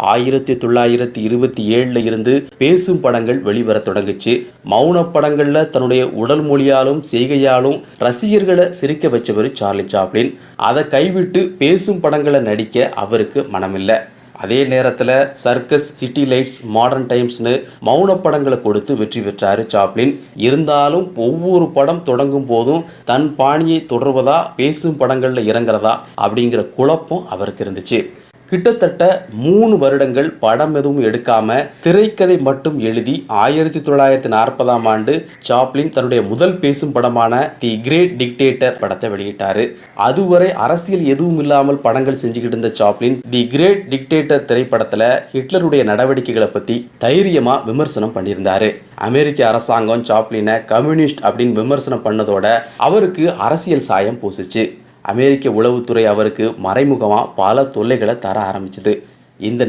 1927 இருந்து பேசும் படங்கள் வெளிவர தொடங்குச்சு. மௌன படங்கள்ல தன்னுடைய உடல் மொழியாலும் செய்கையாலும் ரசிகர்களை சிரிக்க வச்சவர் சார்லி சாப்ளின். அதை கைவிட்டு பேசும் படங்களை நடிக்க அவருக்கு மனமில்லை. அதே நேரத்தில் சர்க்கஸ், சிட்டி லைட்ஸ், மாடர்ன் டைம்ஸ்னு மௌன படங்களை கொடுத்து வெற்றி பெற்றார் சாப்ளின். இருந்தாலும் ஒவ்வொரு படம் தொடங்கும் போதும் தன் பாணியை தொடர்வதா பேசும் படங்களில் இறங்குறதா அப்படிங்கிற குழப்பம் அவருக்கு இருந்துச்சு. கிட்டத்தட்ட 3 வருடங்கள் படம் எதுவும் எடுக்காம திரைக்கதை மட்டும் எழுதி 1940ஆம் ஆண்டு சாப்ளின் தன்னுடைய முதல் பேசும் படமான தி கிரேட் டிக்டேட்டர் படத்தை வெளியிட்டாரு. அதுவரை அரசியல் எதுவும் இல்லாமல் படங்கள் செஞ்சுக்கிட்டு இருந்த சாப்ளின் தி கிரேட் டிக்டேட்டர் திரைப்படத்தில் ஹிட்லருடைய நடவடிக்கைகளை பற்றி தைரியமாக விமர்சனம் பண்ணியிருந்தாரு. அமெரிக்க அரசாங்கம் சாப்ளினை கம்யூனிஸ்ட் அப்படின்னு விமர்சனம் பண்ணதோட அவருக்கு அரசியல் சாயம் பூசிச்சு. அமெரிக்க உளவுத்துறை அவருக்கு மறைமுகமாக பல தொல்லைகளை தர ஆரம்பிச்சது. இந்த